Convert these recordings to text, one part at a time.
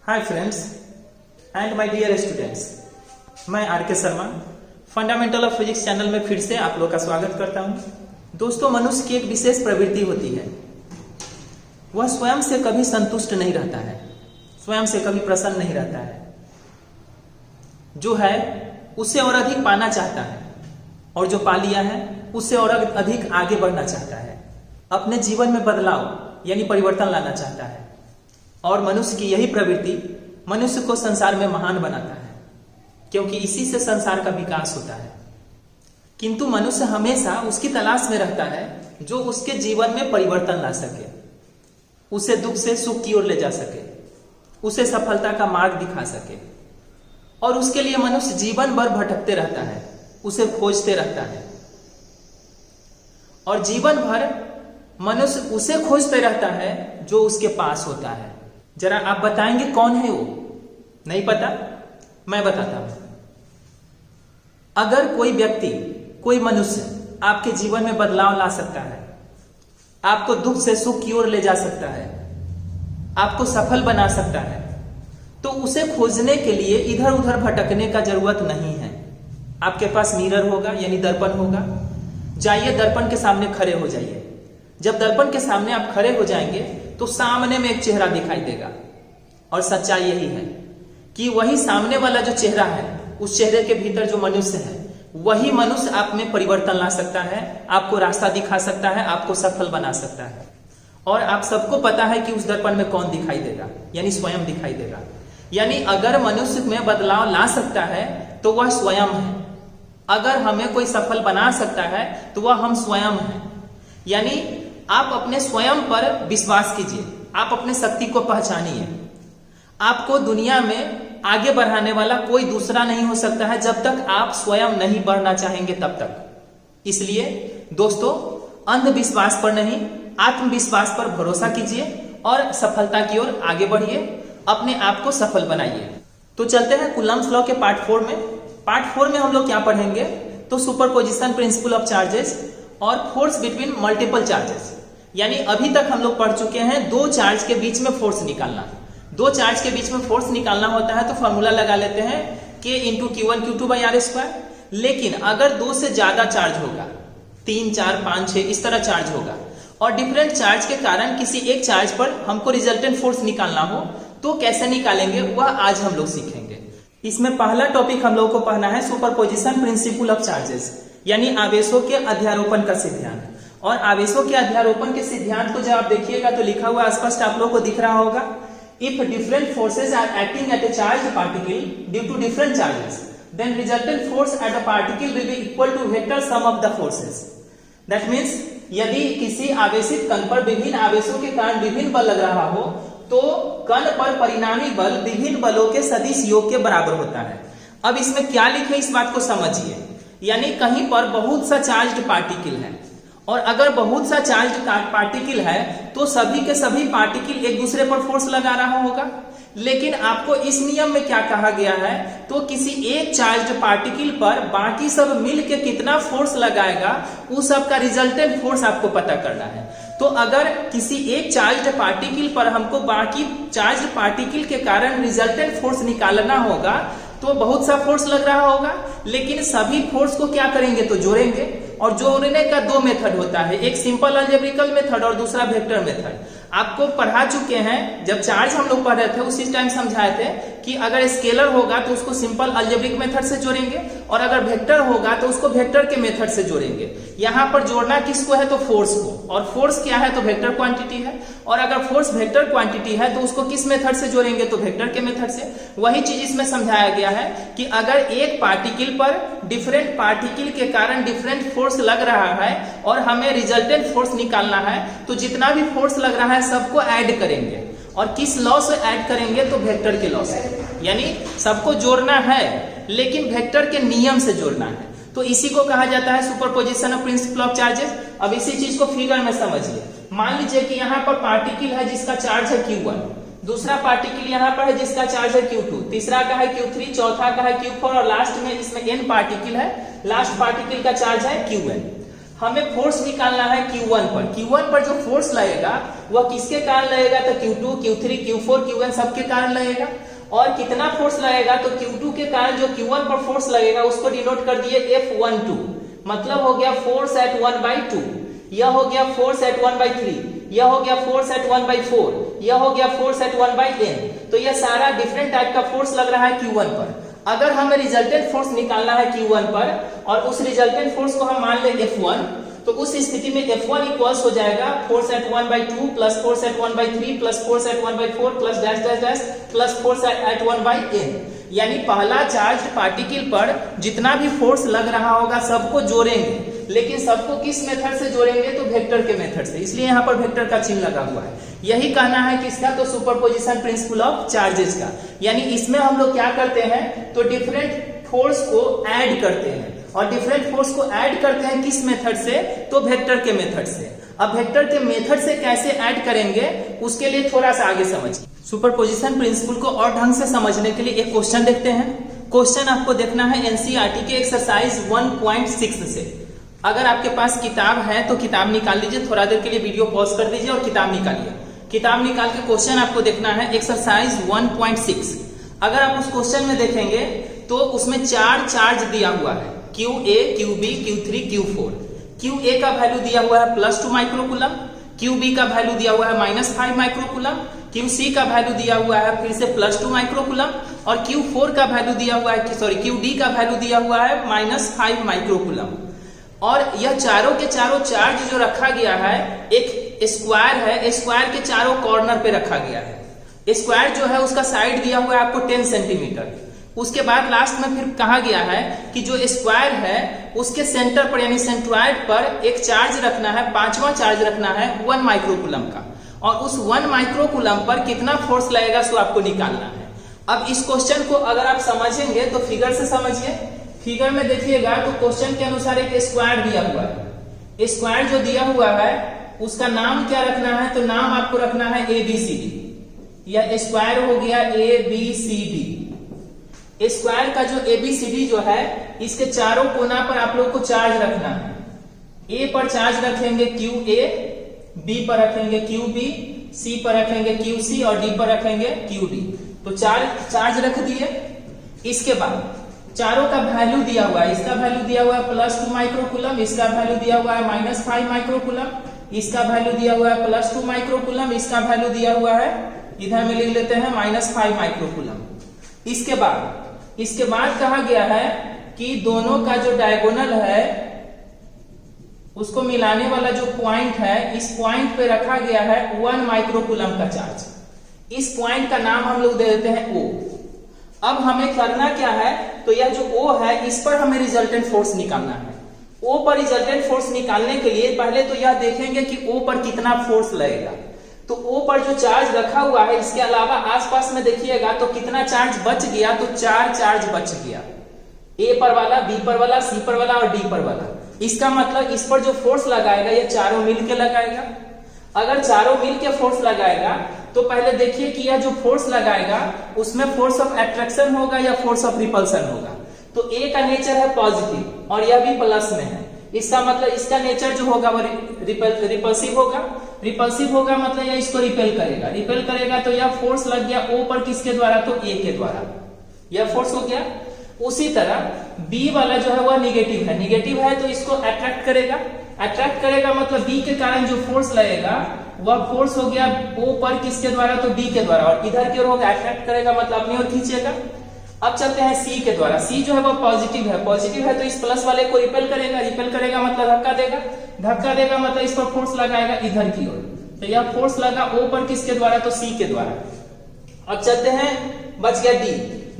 Hi friends and my dear students, मैं RK. Sharma fundamental of physics channel में फिर से आप लोग का स्वागत करता हूं। दोस्तों, मनुष्य की एक विशेष प्रवृत्ति होती है, वह स्वयं से कभी संतुष्ट नहीं रहता है, स्वयं से कभी प्रसन्न नहीं रहता है। जो है उससे और अधिक पाना चाहता है और जो पा लिया है उससे और अधिक आगे बढ़ना चाहता है, अपने जीवन में बदलाव यानी परिवर्तन लाना चाहता है। और मनुष्य की यही प्रवृत्ति मनुष्य को संसार में महान बनाता है, क्योंकि इसी से संसार का विकास होता है। किंतु मनुष्य हमेशा उसकी तलाश में रहता है जो उसके जीवन में परिवर्तन ला सके, उसे दुख से सुख की ओर ले जा सके, उसे सफलता का मार्ग दिखा सके। और उसके लिए मनुष्य जीवन भर भटकते रहता है, उसे खोजते रहता है और जीवन भर मनुष्य उसे खोजते रहता है जो उसके पास होता है। जरा आप बताएंगे कौन है वो? नहीं पता? मैं बताता हूं। अगर कोई व्यक्ति, कोई मनुष्य आपके जीवन में बदलाव ला सकता है, आपको दुख से सुख की ओर ले जा सकता है, आपको सफल बना सकता है, तो उसे खोजने के लिए इधर उधर भटकने का जरूरत नहीं है। आपके पास मिरर होगा यानी दर्पण होगा, जाइए दर्पण के सामने खड़े हो जाइए। जब दर्पण के सामने आप खड़े हो जाएंगे तो सामने में एक चेहरा दिखाई देगा। और सच्चाई यही है कि वही सामने वाला जो चेहरा है, उस चेहरे के भीतर जो मनुष्य है, वही मनुष्य आप में परिवर्तन ला सकता है, आपको रास्ता दिखा सकता है, आपको सफल बना सकता है। और आप सबको पता है कि उस दर्पण में कौन दिखाई देगा, यानी स्वयं दिखाई देगा। यानी अगर मनुष्य में बदलाव ला सकता है तो वह स्वयं है। अगर हमें कोई सफल बना सकता है तो वह हम स्वयं हैं। यानी आप अपने स्वयं पर विश्वास कीजिए, आप अपने शक्ति को पहचानिए। आपको दुनिया में आगे बढ़ाने वाला कोई दूसरा नहीं हो सकता है जब तक आप स्वयं नहीं बढ़ना चाहेंगे तब तक। इसलिए दोस्तों, अंधविश्वास पर नहीं, आत्मविश्वास पर भरोसा कीजिए और सफलता की ओर आगे बढ़िए, अपने आप को सफल बनाइए। तो चलते हैं कूलम्ब्स लॉ के पार्ट 4 में। पार्ट 4 में हम लोग क्या पढ़ेंगे? तो सुपरपोजिशन प्रिंसिपल ऑफ चार्जेस और फोर्स बिटवीन मल्टीपल चार्जेस। यानी अभी तक हम लोग पढ़ चुके हैं दो चार्ज के बीच में फोर्स निकालना। दो चार्ज के बीच में फोर्स निकालना होता है तो फॉर्मूला लगा लेते हैं K into Q1 Q2 by r square. लेकिन अगर दो से ज्यादा चार्ज होगा, 3, 4, 5, 6 इस तरह चार्ज होगा, और डिफरेंट चार्ज के कारण किसी एक चार्ज पर हमको रिजल्टेंट फोर्स निकालना हो तो कैसे निकालेंगे वह आज हम लोग सीखेंगे। इसमें पहला टॉपिक हम लोग को पढ़ना है सुपरपोजिशन प्रिंसिपल ऑफ चार्जेस, यानी आवेशों के अध्यारोपण का सिद्धांत। और आवेशों के अध्यारोपण के सिद्धांत को जब आप देखिएगा तो लिखा हुआ स्पष्ट आप लोग को दिख रहा होगा, if different forces are acting at a charged particle due to different charges, then resultant force at a particle will be equal to vector sum of the forces. That means यदि किसी आवेशित कण पर विभिन्न आवेशों के कारण विभिन्न बल लग रहा हो तो कण पर परिणामी बल विभिन्न बलों के सदिश योग के बराबर होता है। अब इसमें क्या लिखे इस बात को समझिए। यानी कहीं पर बहुत सा चार्ज्ड पार्टिकल है, और अगर बहुत सा चार्ज्ड पार्टिकल है तो सभी के सभी पार्टिकल एक दूसरे पर फोर्स लगा रहा होगा। लेकिन आपको इस नियम में क्या कहा गया है, तो किसी एक चार्ज्ड पार्टिकल पर बाकी सब मिलके कितना फोर्स लगाएगा उस सब का रिजल्टेंट फोर्स आपको पता करना है। तो अगर किसी एक चार्ज्ड पार्टिकल पर हमको बाकी चार्ज्ड पार्टिकल के कारण रिजल्टेंट फोर्स निकालना होगा तो बहुत सा फोर्स लग रहा होगा, लेकिन सभी फोर्स को क्या करेंगे तो जोड़ेंगे। और जोड़ने का दो मेथड होता है, एक सिंपल अलजेब्रिकल मेथड और दूसरा वेक्टर मेथड। आपको पढ़ा चुके हैं, जब चार्ज हम लोग पढ़ रहे थे उसी टाइम समझाए थे कि अगर स्केलर होगा तो उसको सिंपल अलजेब्रिक मेथड से जोड़ेंगे और अगर वेक्टर होगा तो उसको वेक्टर के मेथड से जोड़ेंगे। यहाँ पर जोड़ना किसको है तो फोर्स को, और फोर्स क्या है तो वेक्टर क्वांटिटी है। और अगर फोर्स वेक्टर क्वांटिटी है तो उसको किस मेथड से जोड़ेंगे तो वेक्टर के मेथड से। वही चीज इसमें समझाया गया है कि अगर एक पार्टिकल पर डिफरेंट पार्टिकल के कारण डिफरेंट फोर्स लग रहा है और हमें रिजल्टेंट फोर्स निकालना है तो जितना भी फोर्स लग रहा है सबको ऐड करेंगे। और किस लॉ से ऐड करेंगे तो वेक्टर के लॉ से। यानी सबको जोड़ना है लेकिन वेक्टर के नियम से जोड़ना है। तो इसी को कहा जाता है superposition of principle of charges. अब इसी चीज को फिगर में समझिए। मान लीजिए कि यहाँ पर पार्टिकल है जिसका चार्ज है Q1, दूसरा पार्टिकल यहाँ पर है जिसका चार्ज है Q2, तीसरा का है Q3, चौथा का है Q4 और लास्ट में इसमें N पार्टिकल है, लास्ट पार्टिकल का चार्ज है Qn। हमें फोर्स निकालना है Q1 पर। Q1 पर जो फोर्स लगेगा वह किसके कारण लगेगा, तो Q2, Q3, Q4, Q1 सबके कारण लगेगा। और कितना फोर्स लगेगा, तो Q2 के कारण जो Q1 पर फोर्स लगेगा उसको डिनोट कर दिए F12, मतलब हो गया फोर्स एट 1/2, यह हो गया फोर्स एट 1/3, यह हो गया फोर्स एट 1/4, यह हो गया फोर्स एट 1/n। तो यह सारा डिफरेंट टाइप का फोर्स लग रहा है Q1 पर। अगर हमें रिजल्टेंट फोर्स निकालना है Q1 पर और उस रिजल्टेंट फोर्स को हम मान ले F1, तो उस स्थिति में F1 इक्वल्स हो जाएगा force at 1/2 plus force at 1/3 plus force at 1/4 plus dash dash dash plus force at 1/n। यानी पहला चार्ज पार्टिकल पर जितना भी फोर्स लग रहा होगा सबको जोड़ेंगे, लेकिन सबको किस मेथड से जोड़ेंगे, तो वेक्टर के मेथड से, इसलिए यहाँ पर वेक्टर का चिन्ह लगा हुआ है। यही कहना है किसका, तो सुपरपोजिशन प्रिंसिपल ऑफ चार्जेस का। यानी इसमें हम लोग क्या करते हैं, तो डिफरेंट फोर्स को ऐड करते हैं, और डिफरेंट फोर्स को ऐड करते हैं किस मेथड से, तो वेक्टर के मेथड से। अब वेक्टर के मेथड से कैसे ऐड करेंगे उसके लिए थोड़ा सा आगे समझिए। सुपरपोजिशन प्रिंसिपल को और ढंग से समझने के लिए एक क्वेश्चन देखते हैं। क्वेश्चन आपको देखना है एनसीईआरटी के एक्सरसाइज 1.6 से। अगर आपके पास किताब है तो किताब निकाल लीजिए, थोड़ा देर के लिए वीडियो पॉज कर दीजिए और किताब निकालिए। किताब निकाल के क्वेश्चन आपको देखना है एक्सरसाइज 1.6। अगर आप उस क्वेश्चन में देखेंगे तो उसमें 4 चार्ज दिया हुआ है, QA, QB, Q3, Q4। QA का वैल्यू दिया हुआ है +2 माइक्रोकूलम, QB का वैल्यू दिया हुआ है -5 माइक्रोकूलम, QC का वैल्यू दिया हुआ है फिर से +2 माइक्रोकूलम, और Q4 का वैल्यू दिया हुआ है, सॉरी QD का वैल्यू दिया हुआ है -5 माइक्रोकूलम। और यह चारों के चारों चार्ज जो रखा गया है एक स्क्वायर है, स्क्वायर के चारों कॉर्नर पे रखा गया है। स्क्वायर जो है उसका साइड दिया हुआ है आपको 10 सेंटीमीटर। उसके बाद लास्ट में फिर कहा गया है कि जो स्क्वायर है उसके सेंटर पर यानी सेंट्रॉइड पर एक चार्ज रखना है, 5वां चार्ज रखना है 1 माइक्रोकूलम का, और उस 1 माइक्रोकूलम पर कितना फोर्स लगेगा सो आपको निकालना है। अब इस क्वेश्चन को अगर आप समझेंगे तो फिगर से समझिए। फिगर में देखिएगा तो क्वेश्चन के अनुसार एक स्क्वायर दिया हुआ है। स्क्वायर जो दिया हुआ है उसका नाम क्या रखना है, तो नाम आपको रखना है ABCD। यह स्क्वायर हो गया ABCD। स्क्वायर का जो ABCD जो है इसके चारों कोना पर आप लोग को चार्ज रखना है। A पर चार्ज रखेंगे QA, B पर रखेंगे QB, C पर रखेंगे QC और D पर रखेंगे QD। तो चार्ज रख दिए। इसके बाद चारों का वैल्यू दिया हुआ है, इसका वैल्यू दिया हुआ है +2 माइक्रोकूलम, इसका वैल्यू दिया हुआ है -5 माइक्रोकूलम, इसका वैल्यू दिया हुआ है +2 माइक्रोकूलम, इसका वैल्यू दिया हुआ है इधर में लिख लेते हैं -5 माइक्रोकूलम। इसके बाद कहा गया है कि दोनों का जो डायगोनल है उसको मिलाने वाला जो पॉइंट है, इस पॉइंट पे रखा गया है 1 माइक्रोकूलम का चार्ज। इस पॉइंट का नाम हम लोग दे देते हैं O। अब हमें करना क्या है, तो यह जो O है इस पर हमें रिजल्टेंट फोर्स निकालना है। O पर रिजल्टेंट फोर्स निकालने के लिए पहले तो यह देखेंगे कि O पर कितना फोर्स लगेगा। तो O पर जो चार्ज रखा हुआ है इसके अलावा आसपास में देखिएगा तो कितना चार्ज बच गया, तो 4 चार्ज बच गया। A पर वाला, B पर वाला, C पर वाला और D पर वाला। इसका मतलब इस पर जो फोर्स लगाएगा ये चारों मिलके लगाएगा। अगर चारों मिलके फोर्स लगाएगा तो पहले देखिए कि यह जो फोर्स लगाएगा उसमें फोर्स ऑफ अट्रैक्शन होगा या फोर्स ऑफ रिपल्सन होगा। तो A का नेचर है पॉजिटिव और यह भी प्लस में है, इसका मतलब इसका नेचर जो होगा वो रिपल्सिव होगा। रिपल्सिव होगा मतलब यह इसको रिपेल करेगा। रिपेल करेगा तो यह फोर्स लग गया O पर, किसके द्वारा, तो A के द्वारा, यह फोर्स हो गया। उसी तरह B वाला जो है वह निगेटिव है। निगेटिव है तो इसको अट्रैक्ट करेगा। अट्रैक्ट करेगा मतलब B के कारण जो फोर्स लगेगा वह फोर्स हो गया O पर, किसके द्वारा, तो B के द्वारा, और इधर की ओर होगा अट्रैक्ट करेगा मतलब अपनी ओर खींचेगा। अब चलते हैं C के द्वारा। C जो है वह पॉजिटिव है। पॉजिटिव है तो इस प्लस वाले को रिपेल करेगा। रिपेल करेगा मतलब धक्का देगा। धक्का देगा मतलब इस पर फोर्स लगाएगा इधर की ओर। तो यह फोर्स लगा O पर, किसके द्वारा, तो C के द्वारा। अब चलते हैं, बच गया D।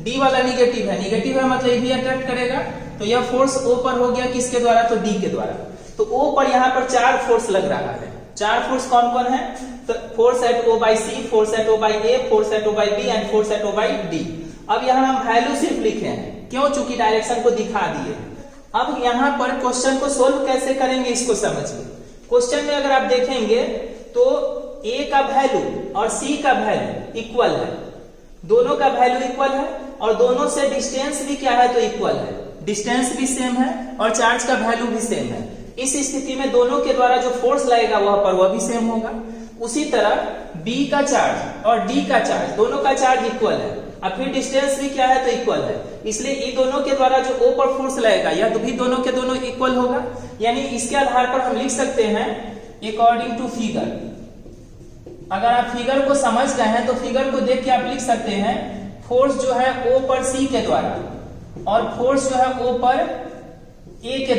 D वाला निगेटिव है। निगेटिव है मतलब ये भी अट्रैक्ट करेगा। तो यह फोर्स O पर हो गया, किसके द्वारा, तो D के द्वारा। तो O पर यहाँ पर 4 फोर्स लग रहा है। 4 फोर्स कौन कौन है, तो force at O by C, force at O by A, force at O by B and force at O by D। अब यहाँ हम वैल्यू सिर्फ लिखे हैं, क्यों, चूंकि डायरेक्शन को दिखा दिए। अब यहाँ पर क्वेश्चन को सोल्व कैसे करेंगे इसको समझिए। क्वेश्चन में अगर आप देखेंगे तो A का वैल्यू और C का वैल्यू इक्वल है। दोनों का वैल्यू इक्वल है और दोनों से डिस्टेंस भी क्या है, तो इक्वल है। डिस्टेंस भी सेम है और चार्ज का वैल्यू भी सेम है। इस स्थिति में दोनों के द्वारा जो फोर्स लगेगा वह भी सेम होगा। उसी तरह B का चार्ज और D का चार्ज, दोनों का चार्ज इक्वल है, अब फिर डिस्टेंस भी क्या है तो इक्वल है, इसलिए इन दोनों के द्वारा जो O पर फोर्स लगेगा यह भी दोनों के दोनों इक्वल होगा। यानी इसके आधार पर हम लिख सकते हैं अकॉर्डिंग टू फिगर। अगर आप फिगर को समझ गए हैं तो फिगर को देख के आप लिख सकते हैं फोर्स जो है O पर C के द्वारा और फोर्स जो है O पर A के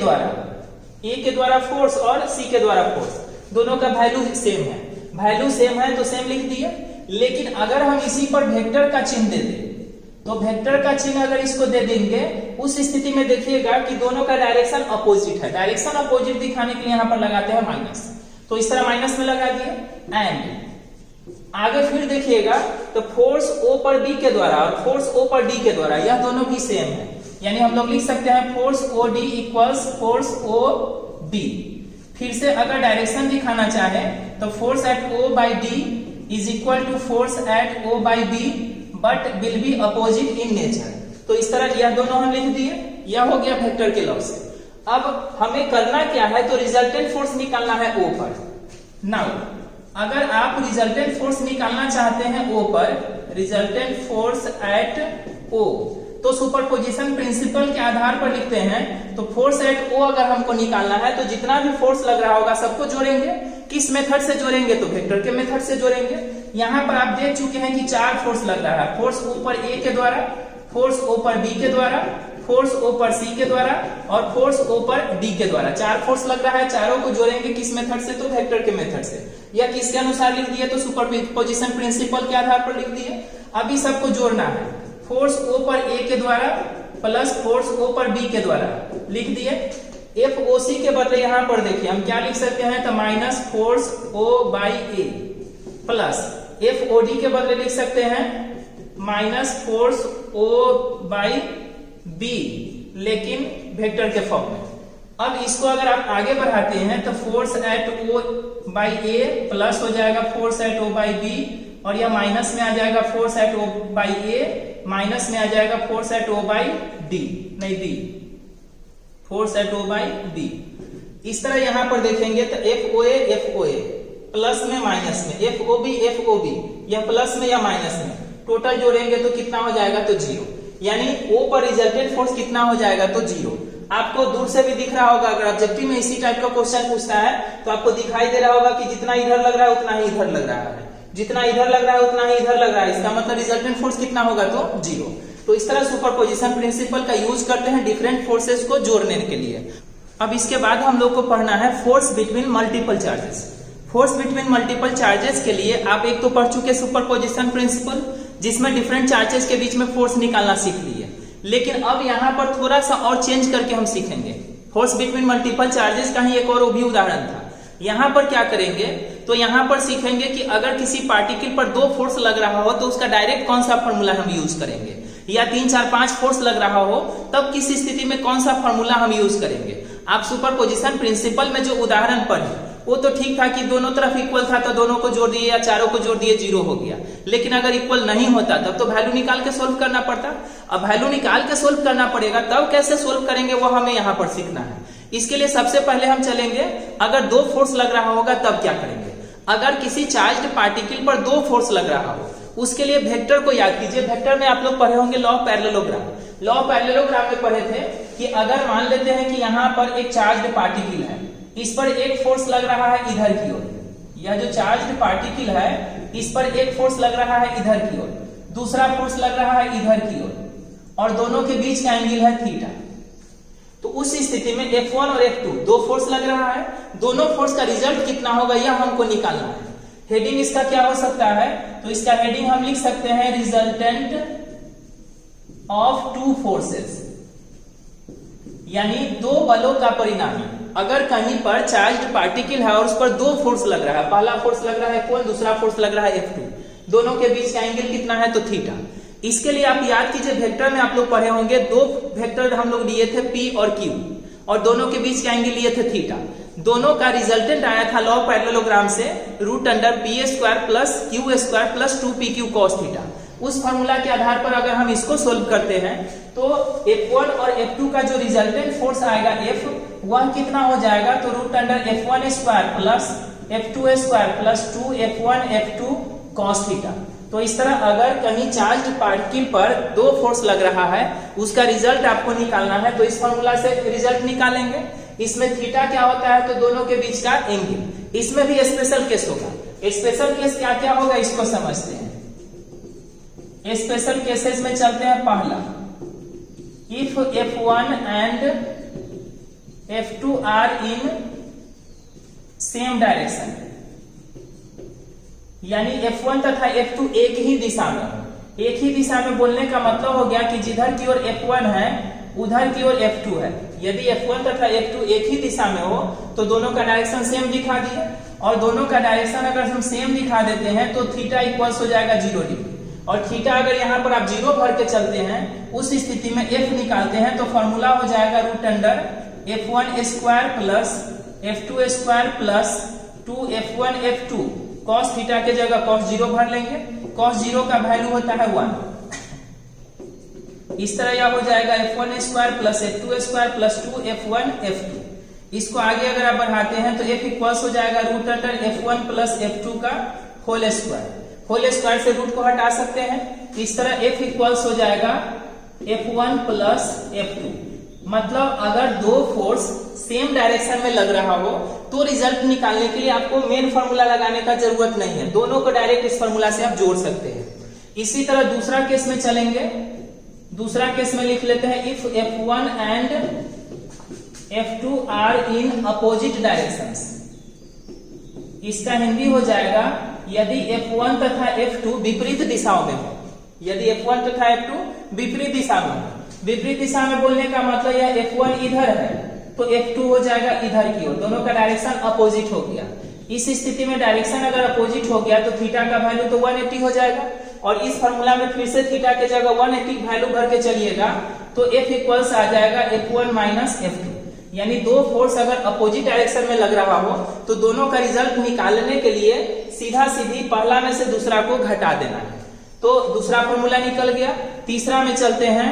द्वारा फोर्स और C के द्वारा फोर्स, दोनों का वैल्यू सेम है। वैल्यू सेम है तो सेम लिख दिए। लेकिन अगर हम इसी पर वेक्टर का चिन्ह दे दें तो वेक्टर का चिन्ह अगर इसको दे देंगे उस स्थिति में देखिएगा कि दोनों का डायरेक्शन अपोजिट है। डायरेक्शन अपोजिट दिखाने के लिए यहां पर लगाते हैं माइनस, तो इस तरह माइनस में लगा दिए। एंड आगे फिर देखिएगा तो फोर्स O पर B के द्वारा और फोर्स O पर D के द्वारा यह दोनों भी सेम है। यानी हम लोग लिख सकते हैं force OD equals force OB। फिर से अगर डायरेक्शन दिखाना चाहे तो force at O by D is equal to force at O by B but will be opposite in nature. तो इस तरह यह दोनों हम लिख दिए। यह हो गया वेक्टर के लॉ से। अब हमें करना क्या है तो रिजल्टेंट फोर्स निकालना है O पर। नाउ अगर आप रिजल्टेंट फोर्स निकालना चाहते हैं O पर, रिजल्टेंट फोर्स एट O, तो सुपरपोजिशन प्रिंसिपल के आधार पर लिखते हैं। तो फोर्स एट O अगर हमको निकालना है तो जितना भी फोर्स लग रहा होगा सबको जोड़ेंगे। किस मेथड से जोड़ेंगे तो वेक्टर के मेथड से जोड़ेंगे। यहाँ पर आप देख चुके हैं कि 4 फोर्स लग रहा है, फोर्स O पर A के द्वारा, फोर्स O पर B के द्वारा, फोर्स O पर C के द्वारा और फोर्स O पर D के द्वारा 4 फोर्स लग रहा है। चारों को जोड़ेंगे किस मेथड से तो वेक्टर के मेथड से। या किसके अनुसार लिख दिए तो सुपरपोजिशन प्रिंसिपल के आधार पर लिख दिए। अभी सबको जोड़ना है, फोर्स O पर A के द्वारा प्लस फोर्स O पर B के द्वारा लिख दिए। FOC के बदले यहां पर देखिए हम क्या लिख सकते हैं तो minus force O by A plus FOD के बदले लिख सकते हैं minus force O by B, लेकिन वेक्टर के फॉर्म में। अब इसको अगर आप आगे बढ़ाते हैं तो force at O by A plus हो जाएगा force at O by B और यह माइनस में आ जाएगा force at O by A, minus में आ जाएगा force at O by D, नहीं D, force at O by D। इस तरह यहां पर देखेंगे तो FOA प्लस में माइनस में, FOB यह प्लस में या माइनस में, टोटल जोड़ेंगे तो कितना हो जाएगा तो 0। यानी O पर रिजल्टेंट फोर्स कितना हो जाएगा तो 0। आपको दूर से भी दिख रहा होगा, अगर ऑब्जेक्टिव में इसी टाइप का क्वेश्चन पूछता है तो आपको दिखाई दे रहा होगा कि जितना इधर लग रहा है उतना ही इधर लग रहा है, जितना इधर लग रहा है उतना ही इधर लग रहा है। इसका मतलब रिजल्टेंट फोर्स कितना होगा तो 0। तो इस तरह सुपरपोजिशन प्रिंसिपल का यूज करते हैं डिफरेंट फोर्सेस को जोड़ने के लिए। अब इसके बाद हम लोग को पढ़ना है force between multiple charges. Force between multiple charges के लिए आप एक तो पढ़ चुके सुपरपोजिशन प्रिंसिपल, जिसमें डिफरेंट चार्जेस के बीच में फोर्स निकालना सीख लिए। लेकिन अब यहाँ पर थोड़ा सा और चेंज करके हम सीखेंगे। फोर्स बिटवीन मल्टीपल चार्जेस का ही एक और भी उदाहरण था। यहाँ पर क्या करेंगे तो यहाँ पर सीखेंगे कि अगर किसी पार्टिकल पर 2 फोर्स लग रहा हो तो उसका डायरेक्ट कौन सा फॉर्मूला हम यूज करेंगे, या 3, 4, 5 फोर्स लग रहा हो तब किस स्थिति में कौन सा फॉर्मूला हम यूज करेंगे। आप सुपरपोजिशन प्रिंसिपल में जो उदाहरण पढ़े वो तो ठीक था कि दोनों तरफ इक्वल था तो दोनों को जोड़ दिए या चारों को जोड़ दिए 0 हो गया। लेकिन अगर इक्वल नहीं होता तब तो वैल्यू निकाल के सोल्व करना पड़ता। अब वैल्यू निकाल के सोल्व करना पड़ेगा, तब कैसे सोल्व करेंगे वो हमें यहाँ पर सीखना है। इसके लिए सबसे पहले हम चलेंगे, अगर 2 फोर्स लग रहा होगा तब क्या करेंगे। अगर किसी चार्ज्ड पार्टिकल पर 2 फोर्स लग रहा हो उसके लिए वेक्टर को याद कीजिए। वेक्टर में आप लोग पढ़े होंगे law of parallelogram. Law of parallelogram में पढ़े थे कि अगर मान लेते हैं कि यहाँ पर एक चार्ज्ड पार्टिकल है, इस पर एक फोर्स लग रहा है इधर की ओर, यह जो चार्ज्ड पार्टिकल है इस पर एक फोर्स लग रहा है इधर की ओर, दूसरा फोर्स लग रहा है इधर की ओर और दोनों के बीच का एंगल है थीटा। तो उस स्थिति में F1 और F2 2 फोर्स लग रहा है, दोनों फोर्स का रिजल्ट कितना होगा यह हमको निकालना है। हेडिंग इसका क्या हो सकता है तो इसका हेडिंग हम लिख सकते हैं रिजल्टेंट ऑफ 2 फोर्सेस, यानी 2 बलों का परिणामी। अगर कहीं पर चार्ज्ड पार्टिकल है और उस पर 2 फोर्स लग रहा है, पहला फोर्स लग रहा है F1, दूसरा फोर्स लग रहा है F2, दोनों के बीच का एंगल कितना है तो थीटा। इसके लिए आप याद कीजिए वेक्टर में आप लोग पढ़े होंगे 2 वेक्टर हम लोग लिए थे P और Q और दोनों के बीच का एंगल लिए थे थीटा। दोनों का रिजल्टेंट आया था लॉ ऑफ पैरेललोग्राम से √PA² plus Q² plus 2PQ cos theta. उस फॉर्मूला के आधार पर अगर हम इसको सोल्व करते हैं तो F1 और F2 का जो रिजल्टेंट फोर्स आएगा F, वह कितना हो जाएगा, तो root under F1 square plus F2 square plus 2F1 F2 cos theta. तो इस तरह अगर कहीं चार्ज पार्टिकल पर दो फोर्स लग रहा है, उसका रिजल्ट आपको निकालना है, तो इस फॉर्मूला से रिजल्ट निकालेंगे। इसमें थीटा क्या होता है, तो दोनों के बीच का एंगल। इसमें भी स्पेशल केस होगा। स्पेशल केस क्या क्या होगा इसको समझते हैं। स्पेशल केसेस में चलते हैं। पहला, if F1 and F2 are in same direction, यानी F1 तथा F2 एक ही दिशा में हो। एक ही दिशा में बोलने का मतलब हो गया कि जिधर की ओर F1 है उधर की ओर F2 है। यदि F1 तथा F2 एक ही दिशा में हो तो दोनों का डायरेक्शन सेम दिखा दिए, और दोनों का डायरेक्शन अगर हम सेम दिखा देते हैं तो थीटा इक्वल्स हो जाएगा 0 डिग्री। और थीटा अगर यहाँ पर आप 0 भर के चलते हैं, उस स्थिति में F निकालते हैं, तो फॉर्मूला हो जाएगा root under F1 square plus F2 square plus 2F1 F2 cos theta के जगह cos 0 भर लेंगे। cos 0 का वैल्यू होता है 1। इस तरह यह हो जाएगा F1 square plus F2 square plus 2F1 F2। इसको आगे अगर आप बढ़ाते हैं तो F इक्वल्स हो जाएगा root under F1 plus F2 का होल स्क्वायर। होल स्क्वायर से रूट को हटा सकते हैं। इस तरह F इक्वल्स हो जाएगा F1 प्लस F2। मतलब अगर दो फोर्स सेम डायरेक्शन में लग रहा हो तो रिजल्ट निकालने के लिए आपको मेन फॉर्मूला लगाने का जरूरत नहीं है, दोनों को डायरेक्ट इस फॉर्मूला से आप जोड़ सकते हैं। इसी तरह दूसरा केस में चलेंगे। दूसरा केस में लिख लेते हैं, if F1 and F2 are in opposite directions. इसका हिंदी हो जाएगा, यदि F1 तथा F2 विपरीत दिशाओं में हो। यदि F1 तथा F2 विपरीत दिशा में हो, विपरीत दिशा में बोलने का मतलब यह F1 इधर है तो F2 हो जाएगा इधर की ओर, दोनों का डायरेक्शन अपोजिट हो गया। इस स्थिति में डायरेक्शन अगर अपोजिट हो गया तो थीटा का वैल्यू तो 180 हो जाएगा, और इस फॉर्मूला में फिर से थीटा के जगह 180 वैल्यू भर के चलिएगा तो F इक्वल्स आ जाएगा F1 माइनस F2। यानी दो फोर्स अगर अपोजिट डायरेक्शन में लग रहा हो तो दोनों का रिजल्ट निकालने के लिए सीधा सीधी पहला में से दूसरा को घटा देना है। तो दूसरा फॉर्मूला निकल गया। तीसरा में चलते हैं,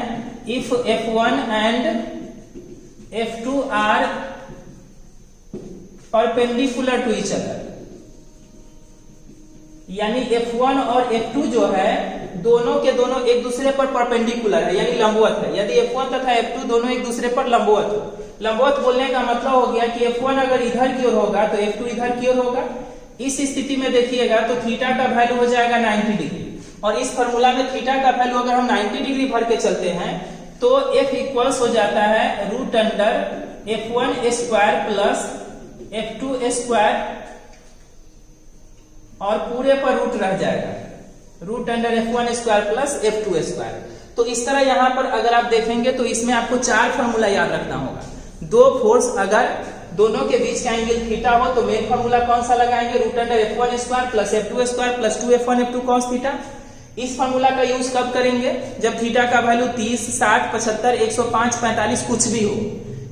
if F1 and F2 are perpendicular to each other, यानी F1 और F2 जो है दोनों के दोनों एक दूसरे पर परपेंडिकुलर है, यानी लंबवत है। यदि F1 तथा F2 दोनों एक दूसरे पर लंबवत हो, लंबवत बोलने का मतलब हो गया कि F1 अगर इधर की ओर होगा तो F2 इधर की ओर होगा। इस स्थिति में देखिएगा तो थीटा का वैल्यू हो जाएगा 90 डिग्री, और इस फॉर्मूला में थीटा का वैल्यू अगर हम 90 डिग्री भर के चलते हैं तो F इक्वल्स हो जाता है root under F1 square plus F2 square, और पूरे पर रूट रह जाएगा, root under F1 square plus F2 square. तो इस तरह यहां पर अगर आप देखेंगे तो इसमें आपको 4 फॉर्मूला याद रखना होगा। दो फोर्स अगर दोनों के बीच का एंगल थीटा हो तो मेन फॉर्मूला कौन सा लगाएंगे, root under F1 square plus F2 square plus 2F1 F2 cos theta. इस फॉर्मूला का यूज कब करेंगे, जब थीटा का वैल्यू 30, 60, 75, 105, 45 कुछ भी हो,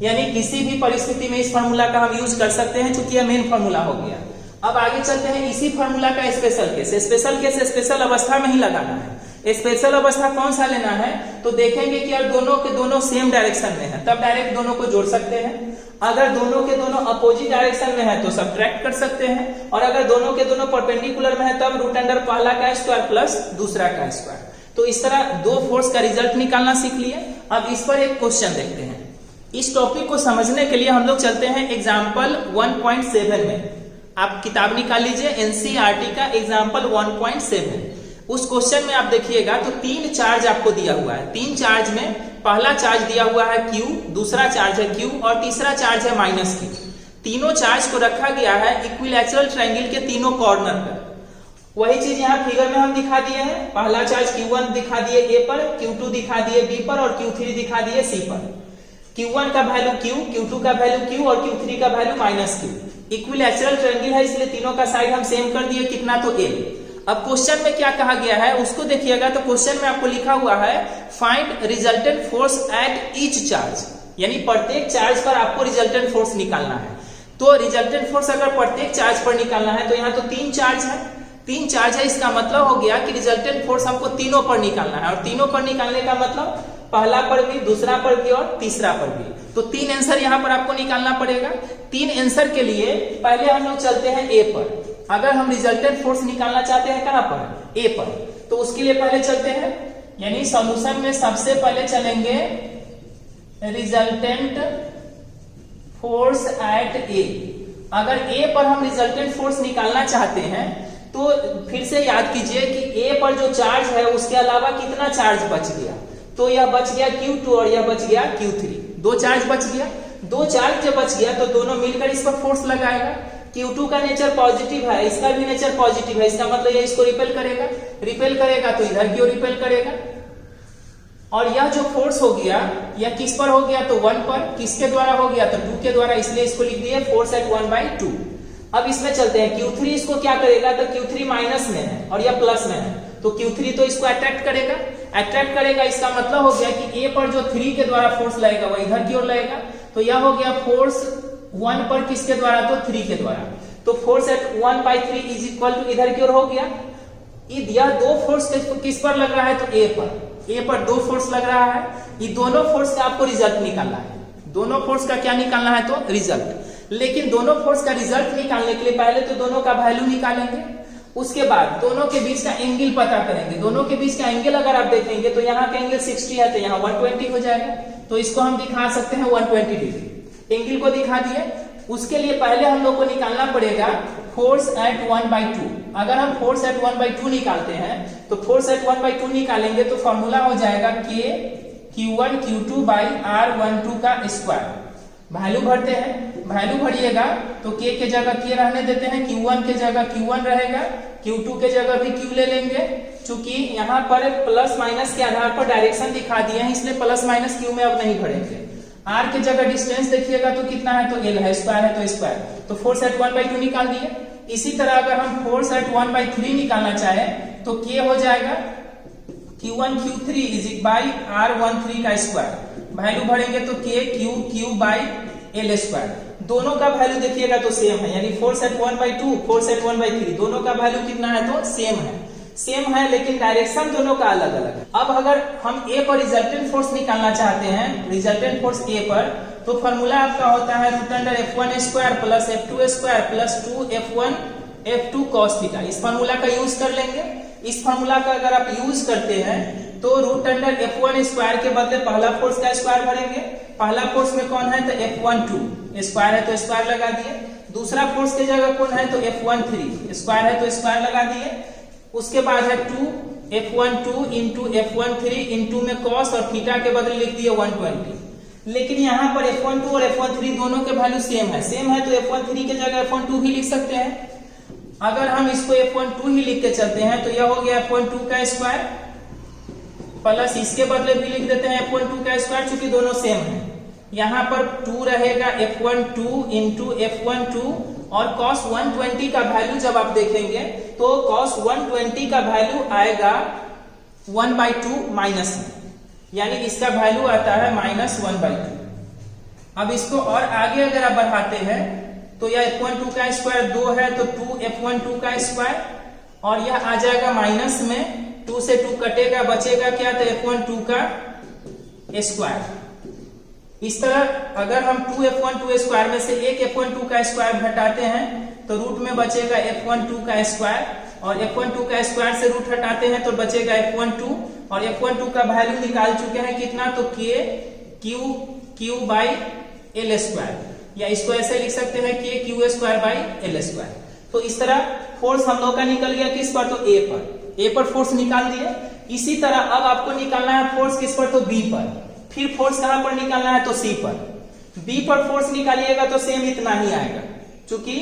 यानी किसी भी परिस्थिति में इस फॉर्मूला का हम यूज कर सकते हैं, चूंकि यह मेन फॉर्मूला हो गया। अब आगे चलते हैं, इसी फॉर्मूला का special case. Special case special अवस्था में ही लगाना है। स्पेशल अवस्था कौन सा लेना है, तो देखेंगे कि यार दोनों के दोनों सेम डायरेक्शन में है, तब डायरेक्ट दोनों को जोड़ सकते हैं। अगर दोनों के दोनों अपोजिट डायरेक्शन में है तो सब्ट्रैक्ट कर सकते हैं, और अगर दोनों के दोनों परपेंडिकुलर में है तब रूट अंडर पहला का स्क्वायर प्लस दूसरा का स्क्वायर। तो इस तरह दो फोर्स का रिजल्ट निकालना सीख लिए। अब इस पर एक क्वेश्चन देखते हैं। इस टॉपिक को समझने के लिए हम लोग चलते हैं एग्जाम्पल 1.7 में। आप किताब निकाल लीजिए, एनसीईआरटी का एग्जाम्पल 1.7। उस क्वेश्चन में आप देखिएगा तो 3 चार्ज आपको दिया हुआ है। 3 चार्ज में पहला चार्ज दिया हुआ है Q, दूसरा चार्ज है Q और तीसरा चार्ज है -Q। तीनों चार्ज को रखा गया है इक्विलैटरल ट्रायंगल के तीनों कॉर्नर पर। वही चीज यहाँ फिगर में हम दिखा दिए हैं। पहला चार्ज Q1 दिखा दिए A पर, Q2 दिखा दिए B पर और Q3 दिखा दिए C पर। Q1 का वैल्यू Q, Q2 का वैल्यू Q और Q3 का वैल्यू -Q। इक्विलैटरल ट्रायंगल है इसलिए तीनों का साइड हम सेम कर दिए, कितना तो A। अब क्वेश्चन में क्या कहा गया है उसको देखिएगा तो क्वेश्चन में आपको लिखा हुआ है find resultant force at each charge, यानी प्रत्येक चार्ज पर आपको रिजल्टेंट फोर्स निकालना है। तो रिजल्टेंट फोर्स अगर प्रत्येक चार्ज पर निकालना है तो यहाँ तो 3 चार्ज है, 3 चार्ज है, इसका मतलब हो गया कि रिजल्टेंट फोर्स हमको तीनों पर निकालना है। और तीनों पर निकालने का मतलब पहला पर भी, दूसरा पर भी और तीसरा पर भी। तो 3 आंसर यहाँ पर आपको निकालना पड़ेगा। 3 आंसर के लिए पहले हम लोग चलते हैं ए पर। अगर हम रिजल्टेंट फोर्स निकालना चाहते हैं कहां पर, ए पर, तो उसके लिए पहले चलते हैं, यानी सॉल्यूशन में सबसे पहले चलेंगे रिजल्टेंट फोर्स एट ए। अगर ए पर हम रिजल्टेंट फोर्स निकालना चाहते हैं तो फिर से याद कीजिए कि ए पर जो चार्ज है उसके अलावा कितना चार्ज बच गया, तो यह बच गया Q2 और यह बच गया Q3। 2 चार्ज बच गया। 2 चार्ज जब बच गया तो दोनों मिलकर इस पर फोर्स लगाएगा। Q2 का नेचर पॉजिटिव है, इसका भी नेचर पॉजिटिव है, इसका मतलब ये इसको रिपेल करेगा। रिपेल करेगा तो इधर की ओर रिपेल करेगा। और यह जो फोर्स हो गया यह किस पर हो गया, तो 1 पर। किसके द्वारा हो गया, तो 2 के द्वारा, इसलिए इसको लिख दिए फोर्स एट 1/2। अब इसमें चलते हैं, Q3 इसको क्या करेगा, तो Q3 माइनस में है और यह प्लस में है, तो Q3 तो इसको अट्रैक्ट करेगा। अट्रैक्ट करेगा इसका मतलब हो गया कि A पर जो 3 के द्वारा फोर्स लगेगा वह इधर की ओर लगेगा। तो यह हो गया फोर्स 1 पर किसके द्वारा, तो 3 के द्वारा। तो force at 1/3 is equal to इधर की ओर हो गया। यह 2 फोर्स किस पर लग रहा है, तो A पर। A पर 2 फोर्स लग रहा है। ये दोनों फोर्स का आपको रिजल्ट निकालना है। दोनों फोर्स का क्या निकालना है, तो रिजल्ट। लेकिन दोनों फोर्स का रिजल्ट निकालने के लिए पहले तो दोनों का वैल्यू निकालेंगे, उसके बाद दोनों के बीच का एंगल पता करेंगे। दोनों के बीच का एंगल अगर आप देखेंगे तो यहाँ का एंगल 60 है, तो यहाँ 120 हो जाएगा। तो इसको हम दिखा सकते हैं 120 डिग्री। एंगल को दिखा दिए। उसके लिए पहले हम लोग को निकालना पड़ेगा फोर्स एट 1/2। अगर हम फोर्स एट 1/2 निकालते हैं तो फोर्स एट 1/2 निकालेंगे तो फॉर्मूला हो जाएगा K Q1 Q2 by R12 का स्क्वायर। वैल्यू भरते हैं, वैल्यू भरिएगा तो K के जगह K रहने देते हैं, Q1 के जगह Q1 रहेगा, Q2 के जगह भी Q ले लेंगे। चूंकि यहाँ पर प्लस माइनस के आधार पर डायरेक्शन दिखा दिए हैं, इसलिए प्लस माइनस Q में अब नहीं भरेंगे। R के जगह डिस्टेंस देखिएगा तो कितना है, तो L है, स्क्वायर है तो स्क्वायर। तो फोर्स एट 1/2 निकाल दिए। इसी तरह अगर हम फोर्स एट 1/3 निकालना चाहे तो K हो जाएगा Q1 Q3 is by R13 का स्क्वायर। वैल्यू भरेंगे तो K Q by L square. दोनों का वैल्यू देखिएगा तो सेम है, यानी फोर्स एट 1/2 फोर्स एट 1/3 दोनों का वैल्यू कितना है, तो सेम है, लेकिन डायरेक्शन दोनों का अलग अलग है। अब अगर हम A पर रिजल्टेंट फोर्स निकालना चाहते हैं, रिजल्टेंट फोर्स A पर, तो फॉर्मूला आपका होता है √F1 square plus F2 square plus 2F1 F2 cos theta. इस फॉर्मूला का यूज कर लेंगे। इस फॉर्मूला का अगर आप यूज करते हैं तो √F1 स्क्वायर के बदले पहला फोर्स का स्क्वायर भरेंगे। पहला फोर्स में कौन है, तो F12 स्क्वायर है तो स्क्वायर लगा दिए। दूसरा फोर्स की जगह कौन है, तो F13 स्क्वायर है तो स्क्वायर लगा दिए। उसके बाद है 2F12 इंटू F13 इंटू में cos और थीटा के बदले लिख दिए 120। लेकिन यहाँ पर F12 और F13 दोनों के वैल्यू सेम है तो F13 के जगह F12 भी लिख सकते हैं। अगर हम इसको F12 ही लिख के चलते हैं तो यह हो गया F12 का स्क्वायर प्लस इसके बदले भी लिख देते हैं F12 का स्क्वायर, चूंकि दोनों सेम है। यहाँ पर 2 रहेगा F12 इंटू F12 और cos 120 का वैल्यू जब आप देखेंगे तो cos 120 का वैल्यू आएगा 1/2 माइनस में, यानी इसका वैल्यू आता है -1/2। अब इसको और आगे अगर आप बढ़ाते हैं तो यह F12 का स्क्वायर 2 है तो 2F12 का स्क्वायर, और यह आ जाएगा माइनस में, 2 से 2 कटेगा, बचेगा क्या, तो F12 का स्क्वायर। इस तरह अगर हम 2F12 स्क्वायर में से एक F12 का स्क्वायर घटाते हैं तो रूट में बचेगा F12 का स्क्वायर, और F12 का स्क्वायर से रूट हटाते हैं तो बचेगा F12, और F12 का वैल्यू निकाल चुके हैं कितना, तो Q बाई L स्क्वायर, या इसको ऐसे लिख सकते हैं Q square by L square. तो इस तरह फोर्स हम लोग का निकल गया किस पर, तो A पर फोर्स निकाल दिए। इसी तरह अब आपको निकालना है फोर्स किस पर, तो B पर। फिर फोर्स कहां पर निकालना है, तो C पर। B पर फोर्स निकालिएगा तो सेम इतना ही आएगा, क्योंकि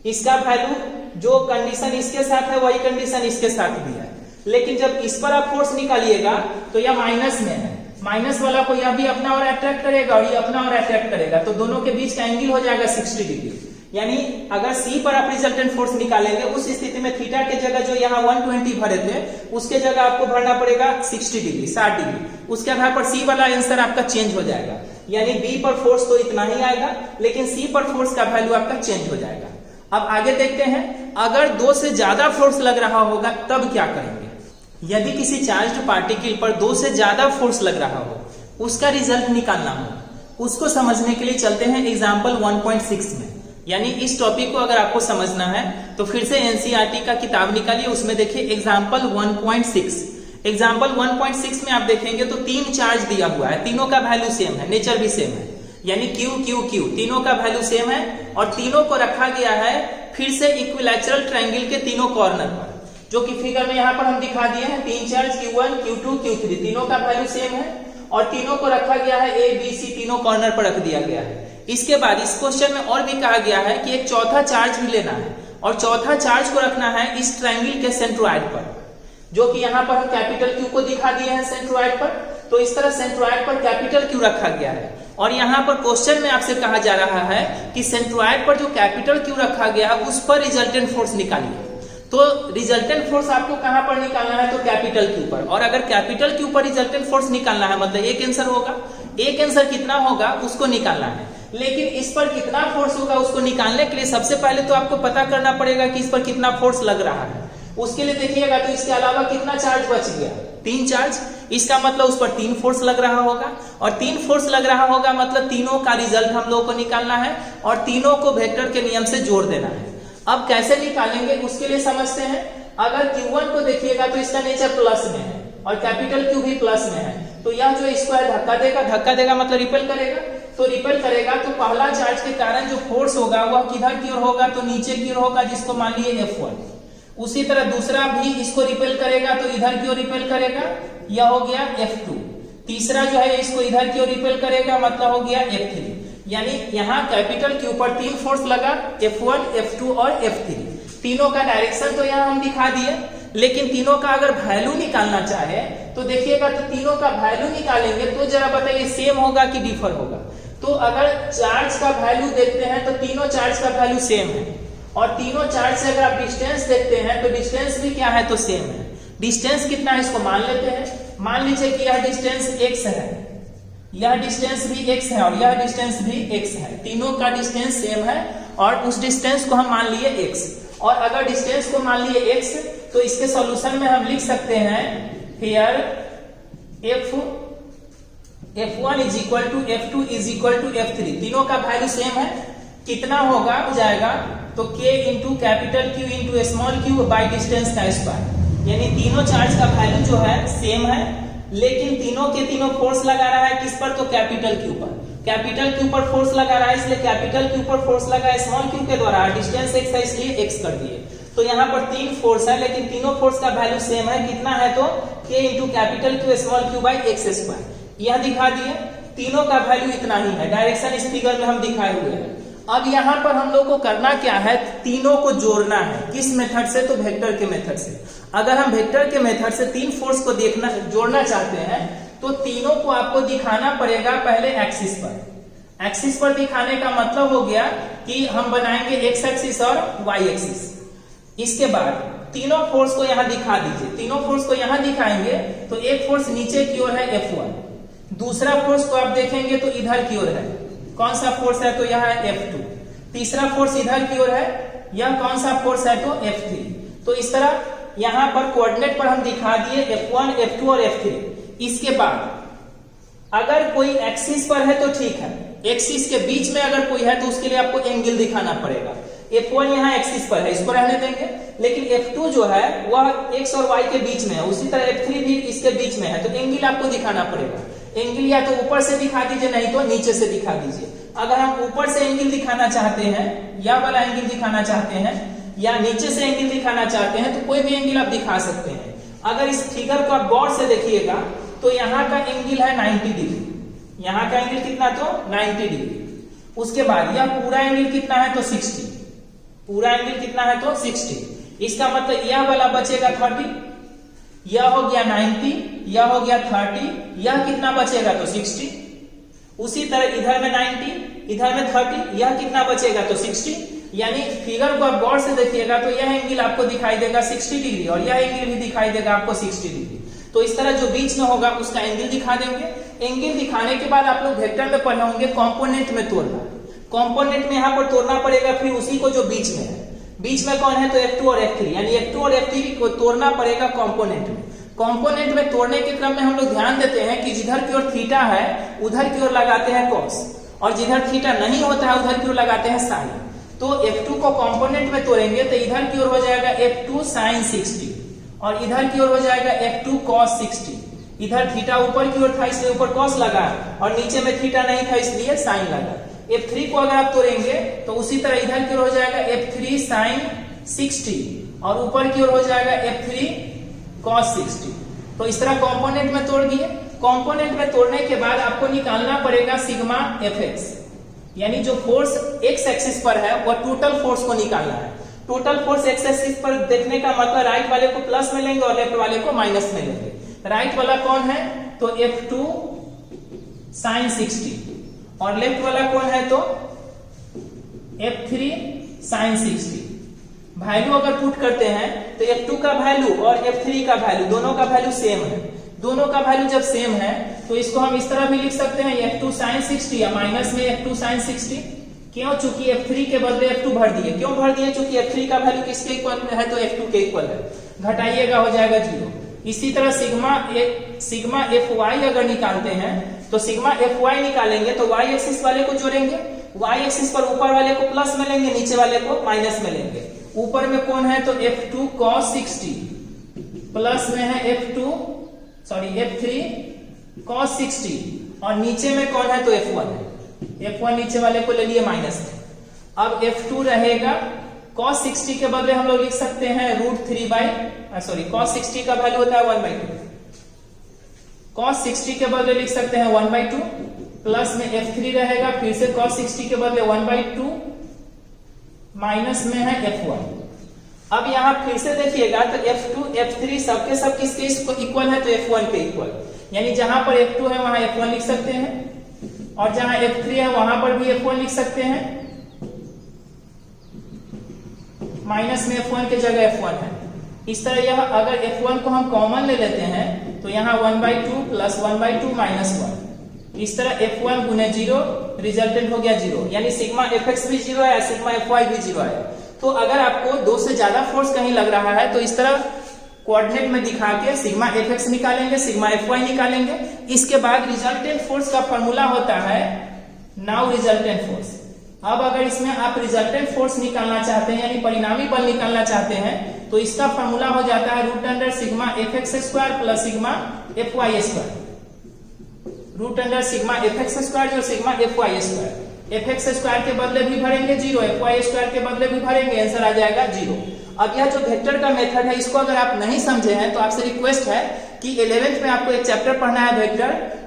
इसका वैल्यू जो कंडीशन इसके साथ है वही कंडीशन इसके साथ भी है। लेकिन जब इस पर आप फोर्स निकालिएगा तो यह माइनस में है, माइनस वाला को यह भी अपना और अट्रैक्ट करेगा और ये अपना और अट्रैक्ट करेगा, तो दोनों के बीच का एंगल हो जाएगा 60 डिग्री। यानी अगर C पर आप रिजल्टेंट फोर्स निकालेंगे उस स्थिति में थीटा के जगह जो यहाँ 120 भरे थे उसके जगह आपको भरना पड़ेगा 60 डिग्री, 60 डिग्री। उसके आधार पर C वाला आंसर आपका चेंज हो जाएगा, यानी B पर फोर्स तो इतना ही आएगा, लेकिन C पर फोर्स का वैल्यू आपका चेंज हो जाएगा। अब आगे देखते हैं, अगर 2 से ज्यादा फोर्स लग रहा होगा तब क्या करेंगे। यदि किसी चार्ज्ड पार्टिकल पर 2 से ज्यादा फोर्स लग रहा हो, उसका रिजल्ट निकालना हो, उसको समझने के लिए चलते हैं एग्जाम्पल 1.6 में। यानी इस टॉपिक को अगर आपको समझना है तो फिर से एनसीईआरटी का किताब निकालिए, उसमें देखिए एग्जाम्पल 1.6। एग्जाम्पल 1.6 में आप देखेंगे तो 3 चार्ज दिया हुआ है, तीनों का वैल्यू सेम है, नेचर भी सेम है, यानी Q Q Q तीनों का वैल्यू सेम है और तीनों को रखा गया है फिर से इक्विलैटरल ट्रायंगल के तीनों कॉर्नर पर, जो कि फिगर में यहाँ पर हम दिखा दिए हैं। 3 चार्ज Q1 Q2 Q3 तीनों का वैल्यू सेम है और तीनों को रखा गया है A B C तीनों कॉर्नर पर रख दिया गया है। इसके बाद इस क्वेश्चन में और भी कहा गया है कि एक चौथा चार्ज भी लेना है और चौथा चार्ज को रखना है इस ट्रायंगल के सेंट्रोइड पर, जो कि यहाँ पर हम कैपिटल Q को दिखा दिए हैं सेंट्रोइड पर। तो इस तरह सेंट्रोइड पर कैपिटल Q रखा गया है और यहाँ पर क्वेश्चन में आपसे कहा जा रहा है कि सेंट्रोइड पर जो कैपिटल Q रखा गया है उस पर रिजल्टेंट फोर्स निकालिए। तो रिजल्टेंट फोर्स आपको कहां पर निकालना है, तो कैपिटल Q पर। और अगर कैपिटल Q पर रिजल्टेंट फोर्स निकालना है मतलब एक आंसर होगा, एक आंसर कितना होगा उसको निकालना है। लेकिन इस पर कितना फोर्स होगा उसको निकालने के लिए सबसे पहले तो आपको पता करना पड़ेगा कि इस पर कितना फोर्स लग रहा है। उसके लिए देखिएगा तो इसके अलावा कितना चार्ज बच गया, 3 चार्ज। इसका मतलब उस पर 3 फोर्स लग रहा होगा और 3 फोर्स लग रहा होगा मतलब तीनों का रिजल्ट हम लोगों को निकालना है और तीनों को वेक्टर के नियम से जोड़ देना है। अब कैसे निकालेंगे उसके लिए समझते हैं। अगर Q1 को देखिएगा तो इसका नेचर प्लस में है और कैपिटल Q भी प्लस में है, तो यह जो स्क्वायर धक्का देगा मतलब रिपेल करेगा। तो रिपेल करेगा तो पहला चार्ज के कारण जो फोर्स होगा वह किधर की ओर होगा, तो नीचे की ओर होगा, जिसको मान लिए F1। उसी तरह दूसरा भी इसको रिपेल करेगा तो इधर की ओर रिपेल करेगा, यह हो गया F2। तीसरा जो है इसको इधर की ओर रिपेल करेगा मतलब हो गया F3। यानी यहाँ कैपिटल Q पर 3 फोर्स लगा, F1 F2 और F3। तीनों का डायरेक्शन तो यहाँ हम दिखा दिए, लेकिन तीनों का अगर वैल्यू निकालना चाहे तो देखिएगा तो तीनों का वैल्यू निकालेंगे तो जरा बताइए सेम होगा कि डिफर होगा। तो अगर चार्ज का वैल्यू देखते हैं तो तीनों चार्ज का वैल्यू सेम है और तीनों चार्ज से अगर आप डिस्टेंस देखते हैं तो डिस्टेंस भी क्या है, तो सेम है। डिस्टेंस कितना है इसको मान लेते हैं। मान लीजिए कि यह डिस्टेंस x है, यह डिस्टेंस भी x है और यह डिस्टेंस भी x है, तीनों का डिस्टेंस सेम है और उस डिस्टेंस को हम मान लिए x। और अगर डिस्टेंस को मान लिए x तो इसके सॉल्यूशन में हम लिख सकते हैं here F1 is equal to F2 is equal to F3। तीनों का वैल्यू सेम है, कितना होगा हो जाएगा तो K into capital Q into small q by distance का स्क्वायर। यानी तीनों चार्ज का वैल्यू जो है सेम है, लेकिन तीनों के तीनों फोर्स लगा रहा है किस पर, तो कैपिटल Q पर। कैपिटल Q पर फोर्स लगा रहा है इसलिए कैपिटल Q पर फोर्स लगा स्मॉल q के द्वारा, डिस्टेंस x है इसलिए x कर दिए। तो यहाँ पर 3 फोर्स है लेकिन तीनों फोर्स का वैल्यू सेम है, कितना है तो K into capital Q small q by x square. यह दिखा दिए, तीनों का वैल्यू इतना ही है, डायरेक्शन इस फिगर में हम दिखाए हुए हैं। अब यहाँ पर हम लोग को करना क्या है, तीनों को जोड़ना है। किस मेथड से, तो वेक्टर के मेथड से। अगर हम वेक्टर के मेथड से 3 फोर्स को जोड़ना चाहते हैं तो तीनों को आपको दिखाना पड़ेगा पहले एक्सिस पर। एक्सिस पर दिखाने का मतलब हो गया कि हम बनाएंगे एक्स एक्सिस और वाई एक्सिस। इसके बाद तीनों फोर्स को यहाँ दिखा दीजिए। तीनों फोर्स को यहाँ दिखाएंगे तो एक फोर्स नीचे की ओर है F1, दूसरा फोर्स को आप देखेंगे तो इधर की ओर है, कौन सा फोर्स है तो यह है F2। तीसरा फोर्स इधर की ओर है, यह कौन सा फोर्स है तो F3। तो इस तरह यहाँ पर कोऑर्डिनेट पर हम दिखा दिए F1 F2 और F3। इसके बाद अगर कोई एक्सिस पर है तो ठीक है, एक्सिस के बीच में अगर कोई है तो उसके लिए आपको एंगल दिखाना पड़ेगा। F1 यहाँ एक्सिस पर है, इसको रहने देंगे, लेकिन F2 जो है वह x और y के बीच में है, उसी तरह F3 भी इसके बीच में है, तो एंगल आपको दिखाना पड़ेगा। एंगल या तो ऊपर से दिखा दीजिए नहीं तो नीचे से दिखा दीजिए। अगर हम ऊपर से एंगल दिखाना चाहते हैं, यह वाला एंगल दिखाना चाहते हैं, या नीचे से एंगल दिखाना चाहते हैं तो कोई भी एंगल आप दिखा सकते हैं। अगर इस फिगर को आप गौर से देखिएगा तो यहाँ का एंगल है 90 डिग्री, यहाँ का एंगल कितना तो 90 डिग्री। उसके बाद यह पूरा एंगल कितना है तो 60, पूरा एंगल कितना है तो 60। इसका मतलब यह वाला बचेगा 30, यह हो गया 90, यह हो गया 30, यह कितना बचेगा तो 60। उसी तरह इधर में 90, इधर में 30, यह कितना बचेगा तो 60। यानी फिगर को आप गौर से देखिएगा तो यह एंगल आपको दिखाई देगा 60 डिग्री और यह एंगल भी दिखाई देगा आपको 60 डिग्री। तो इस तरह जो बीच में होगा उसका एंगल दिखा देंगे। एंगल दिखाने के बाद आप लोग वेक्टर में पढ़े होंगे कंपोनेंट में तोड़ना। कंपोनेंट में यहाँ पर तोड़ना पड़ेगा, फिर उसी को जो बीच में है, बीच में कौन है तो F2 और F3, यानी F2 और F3 को तोड़ना पड़ेगा कंपोनेंट में। कंपोनेंट में तोड़ने के क्रम में हम लोग ध्यान देते हैं कि जिधर की ओर थीटा है उधर की ओर लगाते हैं कॉस, और जिधर थीटा नहीं होता है उधर की ओर लगाते हैं साइन। तो F2 को कंपोनेंट में तोड़ेंगे तो इधर की ओर हो जाएगा F2 sin 60 और इधर की ओर हो जाएगा F2 cos 60। इधर थीटा ऊपर की ओर था इसलिए ऊपर cos लगा और नीचे में थीटा नहीं था इसलिए sin लगा। F3 को अगर आप तोड़ेंगे तो उसी तरह इधर की ओर हो जाएगा F3 sin 60 और ऊपर की ओर हो जाएगा F3 cos 60। तो इस तरह कंपोनेंट में तोड़ दिए। कंपोनेंट में तोड़ने के बाद आपको निकालना पड़ेगा सिग्मा Fx, यानी जो फोर्स x एक्सिस पर है वह टोटल फोर्स को निकालना है। टोटल फोर्स x एक्सिस पर देखने का मतलब राइट वाले को प्लस में लेंगे और लेफ्ट वाले को माइनस में लेंगे। राइट वाला कौन है तो F2 sin 60 और लेफ्ट वाला कौन है तो F3 sin 60। वैल्यू अगर पुट करते हैं तो F2 का वैल्यू और F3 का वैल्यू दोनों का वैल्यू सेम है। दोनों का वैल्यू जब सेम है तो इसको हम इस तरह भी लिख सकते हैं F2 sin 60 या माइनस में F2 sin 60। क्यों? चूंकि F3 के बदले F2 भर दिए। क्यों भर दिए? चूंकि F3 का वैल्यू किसके इक्वल है तो F2 के इक्वल है। घटाइएगा हो जाएगा 0। इसी तरह सिग्मा Fy अगर निकालते हैं तो सिग्मा Fy निकालेंगे तो y एक्सिस वाले को जोड़ेंगे, y एक्सिस पर ऊपर वाले को प्लस में लेंगे, नीचे वाले को माइनस में लेंगे। ऊपर में कौन है तो F2 cos 60 प्लस में है F3 cos 60 और नीचे में कौन है तो F1 है। F1 नीचे वाले को ले लिए माइनस में। अब F2 रहेगा cos 60 के बदले हम लोग लिख सकते हैं cos 60 का वैल्यू होता है 1/2। cos 60 के बदले लिख सकते हैं 1/2 प्लस में F3 रहेगा फिर से cos 60 के बदले 1/2 माइनस में है F1। अब यहां फिर से देखिएगा तो F2 F3 सबके सब किसके इक्वल है तो F1 के इक्वल, यानी जहां पर F2 है वहां F1 लिख सकते हैं और जहां F3 है वहां पर भी F1 लिख सकते हैं, माइनस में F1 के जगह F1 है। इस तरह यह अगर F1 को हम कॉमन ले लेते हैं तो यहाँ 1/2 प्लस 1/2 माइनस 1। इस तरह F1 गुने 0 रिजल्टेंट हो गया 0, यानी सिग्मा Fx भी 0 है, सिग्मा Fy भी 0 है। तो अगर आपको 2 से ज्यादा फोर्स कहीं लग रहा है तो इस तरह कोऑर्डिनेट में दिखा के सिग्मा Fx निकालेंगे, सिग्मा Fy निकालेंगे। इसके बाद रिजल्टेंट फोर्स का फॉर्मूला होता है नाउ रिजल्टेंट फोर्स। अब अगर इसमें आप रिजल्टेंट फोर्स निकालना चाहते हैं यानी परिणामी बल निकालना चाहते हैं तो इसका फॉर्मूला हो जाता है √under sigma Fx square plus sigma Fy square. √Under sigma Fx square जो sigma Fy square. Fx square के बदले भी भरेंगे 0, Fy स्क्वायर के बदले भी भरेंगे, आंसर आ जाएगा 0। अब यह जो वेक्टर का मेथड है इसको अगर आप नहीं समझे हैं तो आपसे रिक्वेस्ट है कि 11th में आपको एक चैप्टर पढ़ना है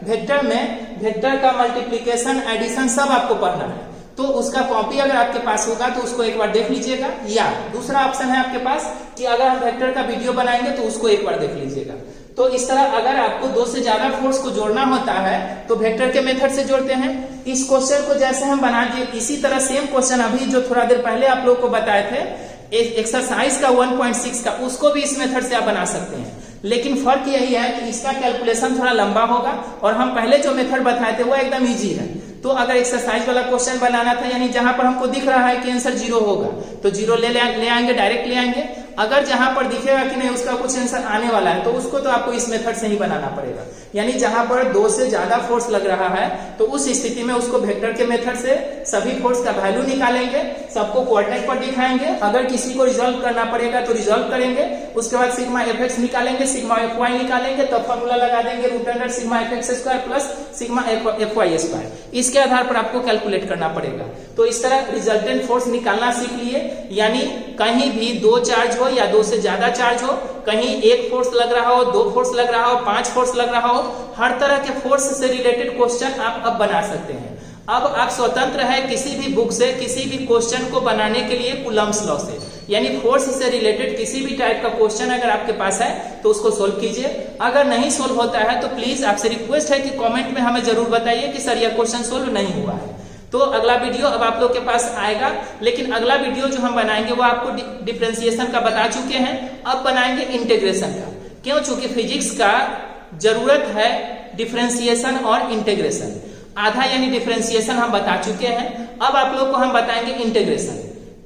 वेक्टर में वेक्टर का मल्टीप्लीकेशन एडिशन सब आपको पढ़ना है। तो उसका कॉपी अगर आपके पास होगा तो उसको एक बार देख लीजिएगा, या दूसरा ऑप्शन है आपके पास कि अगर हम वेक्टर का वीडियो बनाएंगे तो उसको एक बार देख लीजिएगा। तो इस तरह अगर आपको 2 से ज्यादा फोर्स को जोड़ना होता है तो वेक्टर के मेथड से जोड़ते हैं। इस क्वेश्चन को जैसे हम बना दिए इसी तरह सेम क्वेश्चन अभी जो थोड़ा देर पहले आप लोगों को बताए थे एक्सरसाइज का 1.6 का, उसको भी इस मेथड से आप बना सकते हैं। लेकिन फर्क यही है कि इसका कैलकुलेशन थोड़ा लंबा होगा और हम पहले जो मेथड बताए थे वो एकदम इजी है। तो अगर एक्सरसाइज वाला क्वेश्चन बनाना था यानी जहां पर हमको दिख रहा है कि आंसर 0 होगा तो 0 ले आएंगे, डायरेक्ट ले आएंगे। अगर जहां पर दिखेगा कि नहीं उसका कुछ आंसर आने वाला है तो उसको तो आपको इस मेथड से ही बनाना पड़ेगा। यानी जहां पर 2 से ज्यादा फोर्स लग रहा है तो उस स्थिति में उसको वेक्टर के मेथड से सभी फोर्स का वैल्यू निकालेंगे, सबको कोऑर्डिनेट पर दिखाएंगे। अगर किसी को रिजॉल्व करना पड़ेगा तो रिजॉल्व करेंगे, उसके बाद सिग्मा Fx निकालेंगे, सिग्मा Fy निकालेंगे, तब फॉर्मूला लगा देंगे √under sigma Fx square plus sigma Fy square. इसके आधार पर आपको कैलकुलेट करना पड़ेगा। तो इस तरह रिजल्टेंट फोर्स निकालना सीख लिए, यानी कहीं भी 2 चार्ज हो या 2 से ज्यादा चार्ज हो, कहीं 1 फोर्स लग रहा हो, 2 फोर्स लग रहा हो, 5 फोर्स लग रहा हो, हर तरह के फोर्स से रिलेटेड क्वेश्चन आप अब बना सकते हैं। अब आप स्वतंत्र है किसी भी बुक से किसी भी क्वेश्चन को बनाने के लिए कूलम्ब्स लॉ से, यानी फोर्स से रिलेटेड किसी भी टाइप का क्वेश्चन अगर आपके पास है तो उसको सोल्व कीजिए। अगर नहीं सोल्व होता है तो प्लीज आपसे रिक्वेस्ट है कि कमेंट में हमें जरूर बताइए कि सर यह क्वेश्चन सोल्व नहीं हुआ है। तो अगला वीडियो अब आप लोग के पास आएगा, लेकिन अगला वीडियो जो हम बनाएंगे वो आपको डिफरेंशिएशन का बता चुके हैं, अब बनाएंगे इंटीग्रेशन का। क्यों? चूंकि फिजिक्स का जरूरत है डिफरेंशिएशन और इंटीग्रेशन। आधा यानी डिफरेंशिएशन हम बता चुके हैं, अब आप लोग को हम बताएंगे इंटीग्रेशन।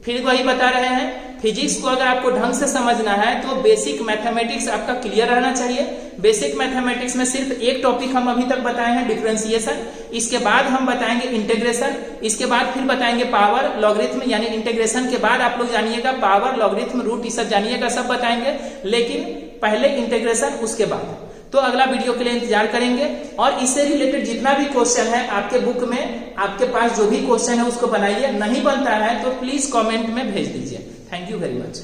फिर वही बता रहे हैं फिजिक्स को अगर आपको ढंग से समझना है तो बेसिक मैथमेटिक्स आपका क्लियर रहना चाहिए। बेसिक मैथमेटिक्स में सिर्फ एक टॉपिक हम अभी तक बताए हैं, डिफरेंशिएशन। इसके बाद हम बताएंगे इंटीग्रेशन, इसके बाद फिर बताएंगे पावर, लॉगरिथम, यानी इंटीग्रेशन के बाद आप लोग जानिएगा पावर, लॉगरिथम, रूट, ये सब जानिएगा, सब बताएंगे, लेकिन पहले इंटीग्रेशन, उसके बाद। तो अगला वीडियो के लिए इंतजार करेंगे और इससे रिलेटेड जितना भी क्वेश्चन है आपके बुक में, आपके पास जो भी क्वेश्चन है उसको बनाइए। नहीं बनता है तो प्लीज कमेंट में भेज दीजिए। Thank you very much.